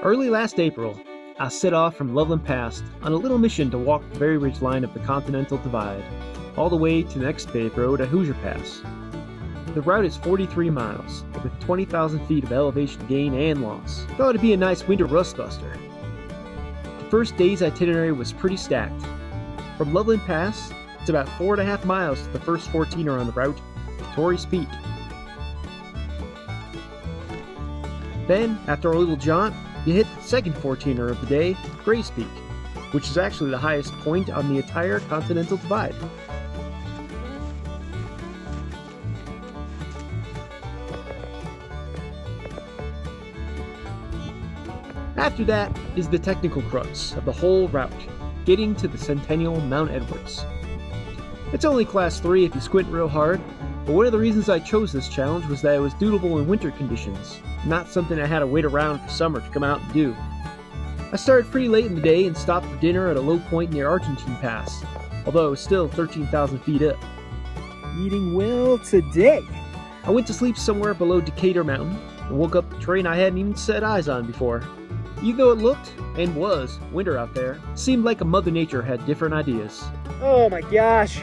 Early last April, I set off from Loveland Pass on a little mission to walk the very ridge line of the Continental Divide, all the way to the next paved road at Hoosier Pass. The route is 43 miles, with 20,000 feet of elevation gain and loss. Thought it'd be a nice winter rust buster. The first day's itinerary was pretty stacked. From Loveland Pass, it's about 4.5 miles to the first 14er on the route, Torrey's Peak. Then, after a little jaunt, you hit the second 14er of the day, Gray's Peak, which is actually the highest point on the entire Continental Divide. After that is the technical crux of the whole route, getting to the Centennial Mount Edwards. It's only class 3 if you squint real hard, but one of the reasons I chose this challenge was that it was doable in winter conditions, not something I had to wait around for summer to come out and do. I started pretty late in the day and stopped for dinner at a low point near Argentine Pass, although it was still 13,000 feet up. Eating well today! I went to sleep somewhere below Decatur Mountain and woke up the terrain I hadn't even set eyes on before. Even though it looked, and was, winter out there, it seemed like Mother Nature had different ideas. Oh my gosh!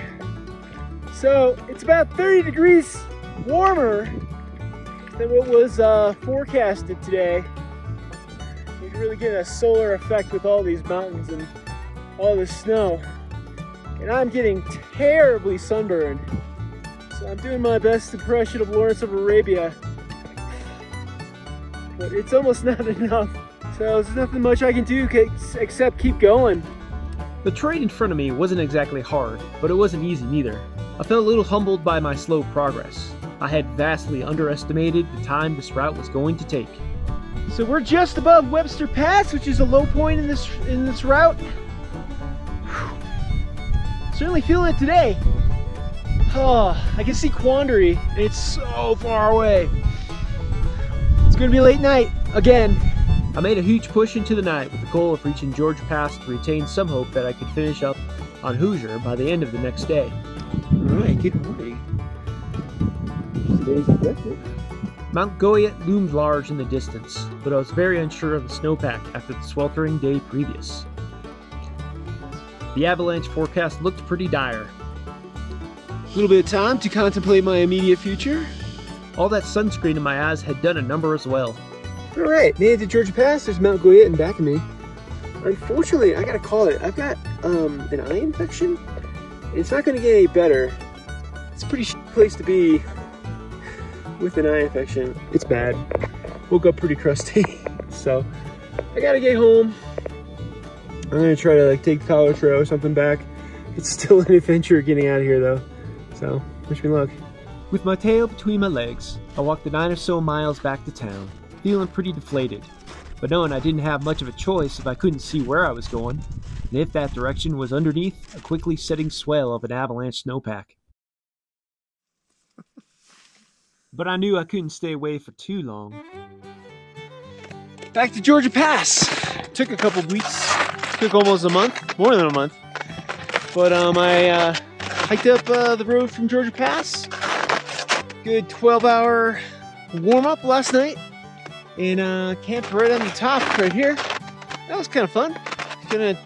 So, it's about 30 degrees warmer than what was forecasted today. You can really get a solar effect with all these mountains and all this snow. And I'm getting terribly sunburned. So I'm doing my best impression of Lawrence of Arabia. But it's almost not enough. So there's nothing much I can do except keep going. The terrain in front of me wasn't exactly hard, but it wasn't easy neither. I felt a little humbled by my slow progress. I had vastly underestimated the time this route was going to take. So we're just above Webster Pass, which is a low point in this route. Whew. Certainly feeling it today. Oh, I can see Quandary, and it's so far away. It's gonna be late night again. I made a huge push into the night with the goal of reaching Georgia Pass to retain some hope that I could finish up on Hoosier by the end of the next day. Alright, good morning. Today's objective. Mount Goyet loomed large in the distance, but I was very unsure of the snowpack after the sweltering day previous. The avalanche forecast looked pretty dire. A little bit of time to contemplate my immediate future. All that sunscreen in my eyes had done a number as well. Alright, made it to Georgia Pass. There's Mount Goyet in back of me. Unfortunately, I gotta call it. I've got an eye infection. It's not gonna get any better. It's a pretty shit place to be with an eye infection. It's bad. Woke up pretty crusty. So, I gotta get home. I'm gonna try to take the Colorado Trail or something back. It's still an adventure getting out of here though. So, wish me luck. With my tail between my legs, I walked the 9 or so miles back to town, feeling pretty deflated, but knowing I didn't have much of a choice if I couldn't see where I was going, and if that direction was underneath a quickly setting swell of an avalanche snowpack. But I knew I couldn't stay away for too long. Back to Georgia Pass! Took a couple weeks, took almost a month, more than a month, but I hiked up the road from Georgia Pass. Good 12-hour warm-up last night. And camped right on the top right here. That was kind of fun. Gonna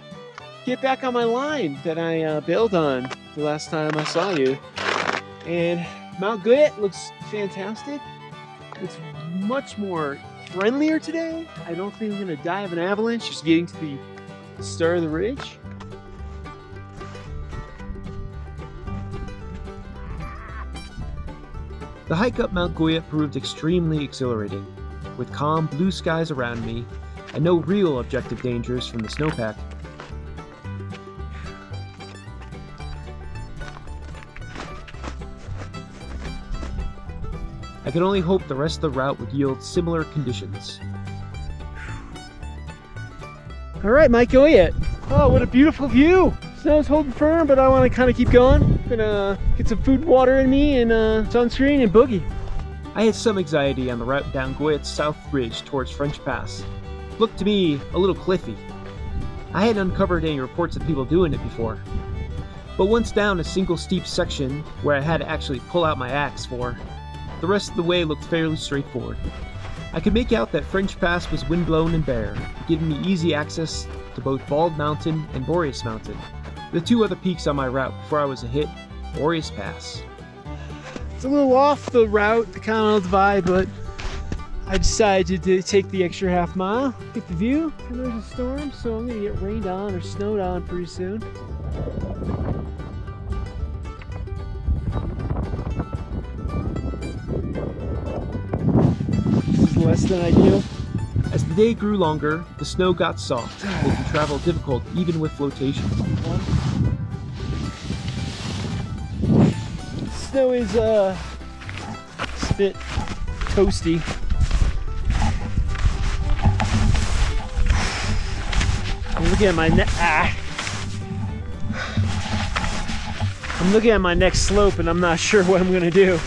get back on my line that I bailed on the last time I saw you. And Mount Goyet looks fantastic. It's much more friendlier today. I don't think I'm gonna die of an avalanche just getting to the start of the ridge. The hike up Mount Goyet proved extremely exhilarating, with calm blue skies around me and no real objective dangers from the snowpack. I could only hope the rest of the route would yield similar conditions. Alright, Mount Goyet. Oh, what a beautiful view! Snow's holding firm, but I want to kind of keep going. I'm gonna get some food and water in me and sunscreen and boogie. I had some anxiety on the route down Goyet's south ridge towards French Pass. Looked to me a little cliffy. I hadn't uncovered any reports of people doing it before. But once down a single steep section where I had to actually pull out my axe for, the rest of the way looked fairly straightforward. I could make out that French Pass was windblown and bare, giving me easy access to both Bald Mountain and Boreas Mountain, the two other peaks on my route before I was to hit Hoosier Pass. It's a little off the route, the Continental Divide, but I decided to take the extra half mile, get the view, and there's a storm, so I'm gonna get rained on or snowed on pretty soon. This is less than ideal. As the day grew longer, the snow got soft, making travel difficult even with flotation. Snow is a bit toasty. I'm looking at my I'm looking at my next slope and I'm not sure what I'm gonna do.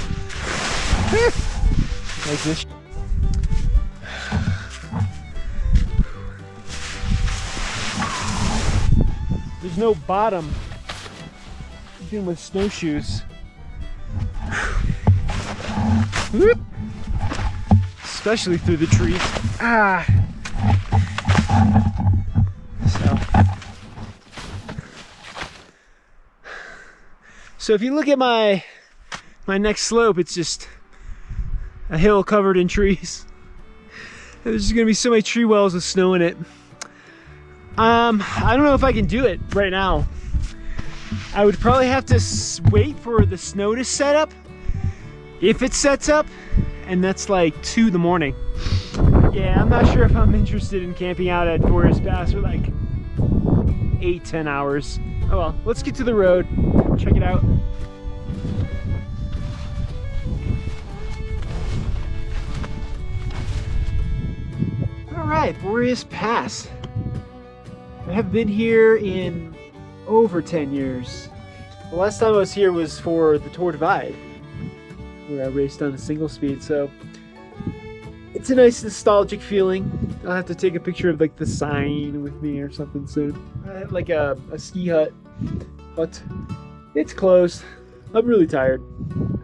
Like this. There's no bottom, even with snowshoes. Whoop. Especially through the trees. So if you look at my next slope, it's just a hill covered in trees. There's just gonna be so many tree wells with snow in it. I don't know if I can do it right now. I would probably have to wait for the snow to set up, if it sets up, and that's like 2 in the morning. Yeah, I'm not sure if I'm interested in camping out at Hoosier Pass for like 8-10 hours. Oh well, let's get to the road, check it out. All right, Hoosier Pass. I have been here in over 10 years. The last time I was here was for the Tour Divide, where I raced on a single speed, so it's a nice nostalgic feeling. I'll have to take a picture of like the sign with me or something soon. I have like a ski hut, but it's closed. I'm really tired.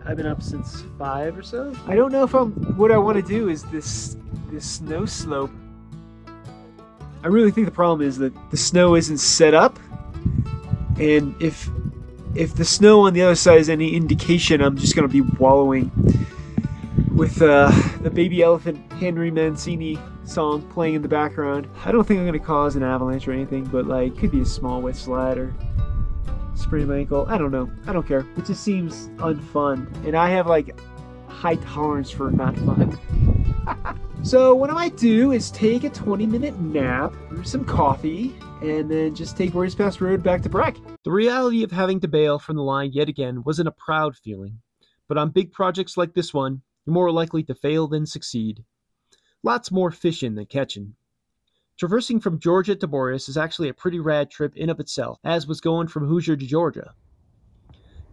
I've been up since 5 or so. I don't know if what I want to do is this snow slope. I really think the problem is that the snow isn't set up, and if the snow on the other side is any indication, I'm just going to be wallowing with the Baby Elephant Henry Mancini song playing in the background. I don't think I'm going to cause an avalanche or anything, but like could be a small wet slide or sprain my ankle. I don't know. I don't care. It just seems unfun, and I have like high tolerance for not fun. So what I might do is take a 20-minute nap, brew some coffee, and then just take Hoosier Pass Road back to Breck. The reality of having to bail from the line yet again wasn't a proud feeling, but on big projects like this one, you're more likely to fail than succeed. Lots more fishing than catching. Traversing from Georgia to Boreas is actually a pretty rad trip in of itself, as was going from Hoosier to Georgia.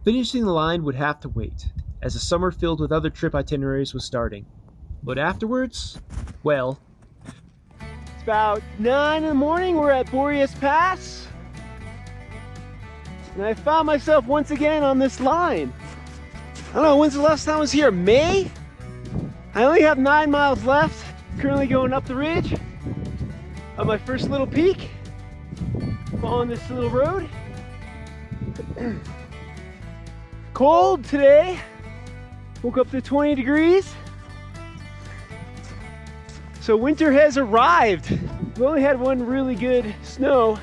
Finishing the line would have to wait, as a summer filled with other trip itineraries was starting. But afterwards, well, it's about 9 in the morning. We're at Hoosier Pass, and I found myself once again on this line. I don't know, when's the last time I was here? May? I only have 9 miles left. Currently going up the ridge of my first little peak, following this little road. Cold today. Woke up to 20 degrees. So winter has arrived. We only had one really good snow,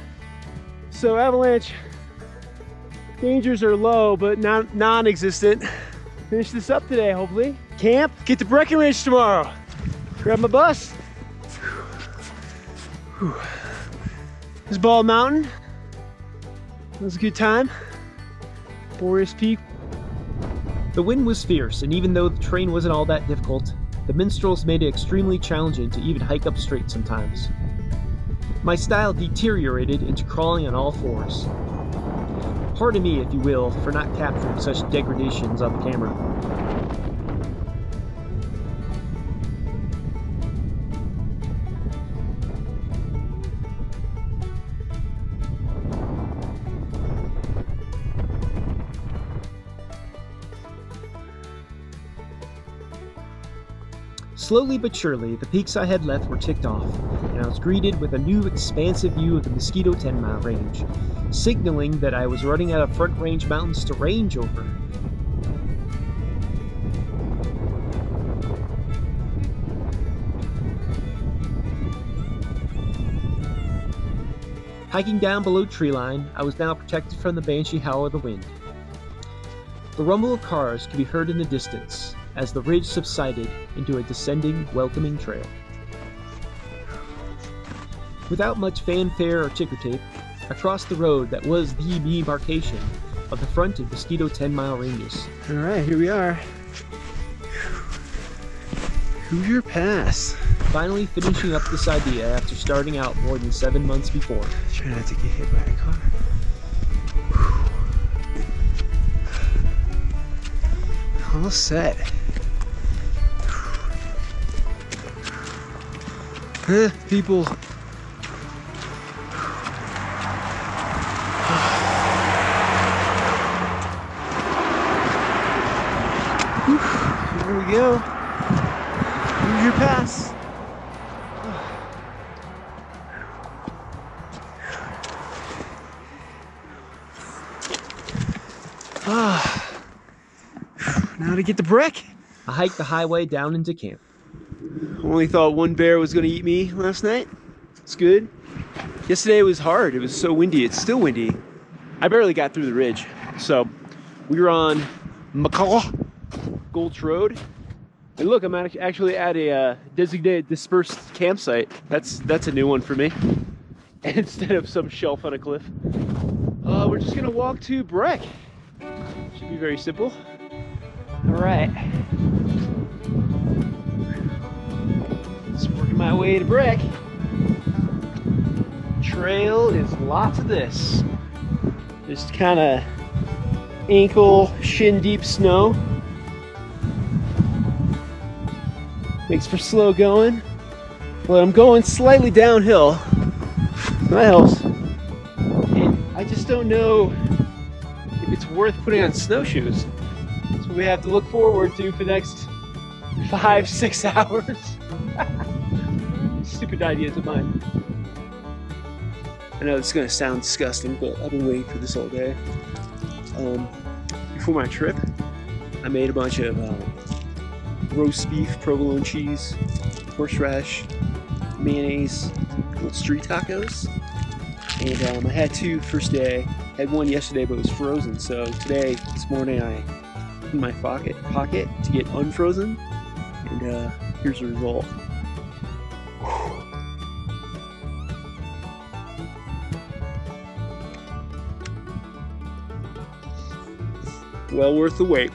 so avalanche dangers are low, but not non-existent. Finish this up today, hopefully. Camp, get to Breckenridge tomorrow. Grab my bus. Whew. This is Bald Mountain. That was a good time. Boreas Peak. The wind was fierce, and even though the terrain wasn't all that difficult, the minstrels made it extremely challenging to even hike up straight sometimes. My style deteriorated into crawling on all fours. Pardon me, if you will, for not capturing such degradations on the camera. Slowly but surely, the peaks I had left were ticked off, and I was greeted with a new expansive view of the Mosquito 10-mile range, signaling that I was running out of Front Range mountains to range over. Hiking down below treeline, I was now protected from the banshee howl of the wind. The rumble of cars could be heard in the distance as the ridge subsided into a descending, welcoming trail. Without much fanfare or ticker tape, I crossed the road that was the demarcation of the front of Mosquito 10-mile ranges. Alright, here we are. Hoosier Pass. Finally finishing up this idea after starting out more than 7 months before. Try not to get hit by a car. All set. People. Here we go. Hoosier Pass. Now to get the brick. I hiked the highway down into camp. Only thought one bear was gonna eat me last night. It's good. Yesterday it was hard. It was so windy. It's still windy. I barely got through the ridge. So we were on McCaw Gulch Road. And look, I'm actually at a designated dispersed campsite. That's a new one for me. Instead of some shelf on a cliff. We're just gonna walk to Breck. Should be very simple. All right. Just working my way to Breck. Trail is lots of this. Just kind of ankle, shin deep snow. Makes for slow going. But I'm going slightly downhill. That helps. And I just don't know if it's worth putting on snowshoes. That's what we have to look forward to for the next 5-6 hours. Stupid ideas of mine. I know it's gonna sound disgusting, but I've been waiting for this all day. Before my trip, I made a bunch of roast beef, provolone cheese, horseradish, mayonnaise, little street tacos. And I had two first day. I had one yesterday, but it was frozen. So today, this morning, I put in my pocket to get unfrozen. And here's the result. Well worth the wait.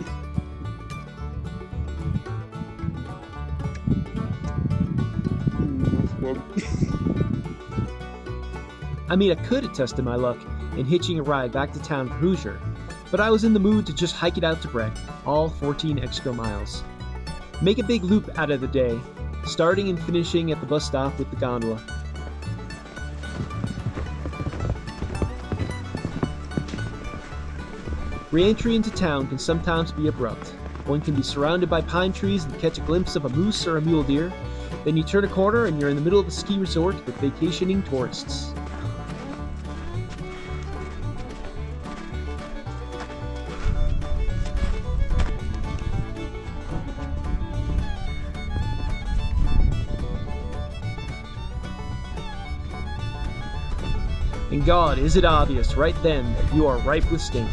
I mean, I could have tested my luck in hitching a ride back to town for Hoosier, but I was in the mood to just hike it out to Breck, all 14 extra miles. Make a big loop out of the day, starting and finishing at the bus stop with the gondola. Re-entry into town can sometimes be abrupt. One can be surrounded by pine trees and catch a glimpse of a moose or a mule deer. Then you turn a corner and you're in the middle of a ski resort with vacationing tourists. And God, is it obvious right then that you are ripe with stink.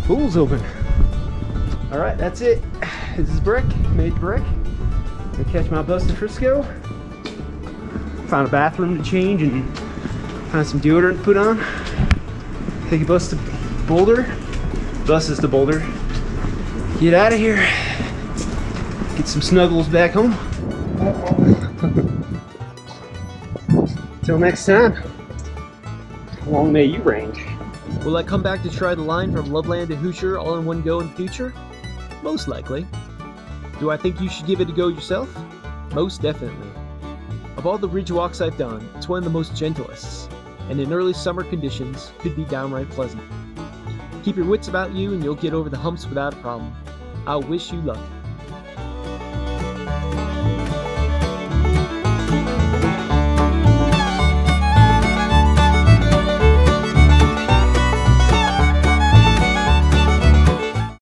Pool's open. All right, that's it. This is Breck, made Breck. Gonna catch my bus to Frisco. Found a bathroom to change and find some deodorant to put on. Take a bus to Boulder. Bus is to Boulder. Get out of here. Get some snuggles back home. Till next time. How long may you range? Will I come back to try the line from Loveland to Hoosier all in one go in the future? Most likely. Do I think you should give it a go yourself? Most definitely. Of all the ridge walks I've done, it's one of the most gentlest, and in early summer conditions could be downright pleasant. Keep your wits about you and you'll get over the humps without a problem. I'll wish you luck.